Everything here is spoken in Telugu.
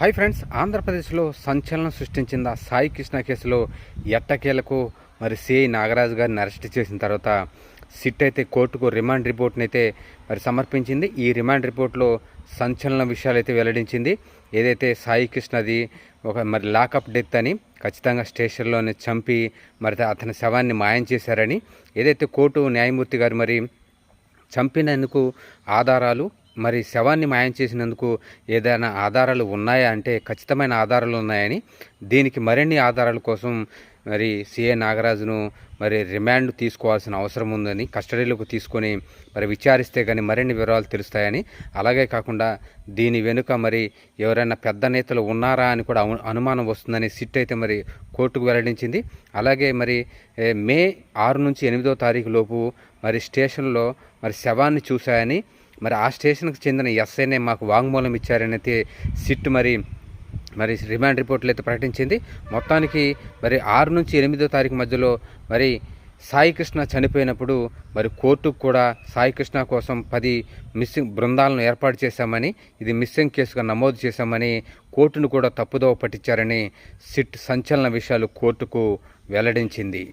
హాయ్ ఫ్రెండ్స్, ఆంధ్రప్రదేశ్లో సంచలనం సృష్టించింది ఆ సాయి కృష్ణ కేసులో ఎట్టకేలకు మరి సిఐ నాగరాజు గారిని అరెస్ట్ చేసిన తర్వాత సిట్ అయితే కోర్టుకు రిమాండ్ రిపోర్ట్ని అయితే మరి సమర్పించింది. ఈ రిమాండ్ రిపోర్ట్లో సంచలన విషయాలు అయితే వెల్లడించింది. ఏదైతే సాయి కృష్ణది ఒక మరి లాకప్ డెత్ అని, ఖచ్చితంగా స్టేషన్లోనే చంపి మరి అతని శవాన్ని మాయం చేశారని, ఏదైతే కోర్టు న్యాయమూర్తి గారు మరి చంపినందుకు ఆధారాలు, మరి శవాన్ని మాయం చేసినందుకు ఏదైనా ఆధారాలు ఉన్నాయా అంటే ఖచ్చితమైన ఆధారాలు ఉన్నాయని, దీనికి మరిన్ని ఆధారాల కోసం మరి సిఐ నాగరాజును మరి రిమాండ్ తీసుకోవాల్సిన అవసరం ఉందని, కస్టడీలోకి తీసుకొని మరి విచారిస్తే కానీ మరిన్ని వివరాలు తెలుస్తాయని, అలాగే కాకుండా దీని వెనుక మరి ఎవరైనా పెద్ద నేతలు ఉన్నారా అని కూడా అనుమానం వస్తుందని సిట్ అయితే మరి కోర్టుకు వెల్లడించింది. అలాగే మరి మే 6 నుంచి 8వ తారీఖు లోపు మరి స్టేషన్లో మరి శవాన్ని చూశాయని, మరి ఆ స్టేషన్కి చెందిన ఎస్ఐనే మాకు వాంగ్మూలం ఇచ్చారని అయితే సిట్ మరి రిమాండ్ రిపోర్ట్లు అయితే ప్రకటించింది. మొత్తానికి మరి 6 నుంచి 8వ తారీఖు మధ్యలో మరి సాయి కృష్ణ చనిపోయినప్పుడు మరి కోర్టుకు కూడా సాయి కృష్ణ కోసం 10 మిస్సింగ్ బృందాలను ఏర్పాటు చేశామని, ఇది మిస్సింగ్ కేసుగా నమోదు చేశామని కోర్టును కూడా తప్పుదోవ పట్టించారని సిట్ సంచలన విషయాలు కోర్టుకు వెల్లడించింది.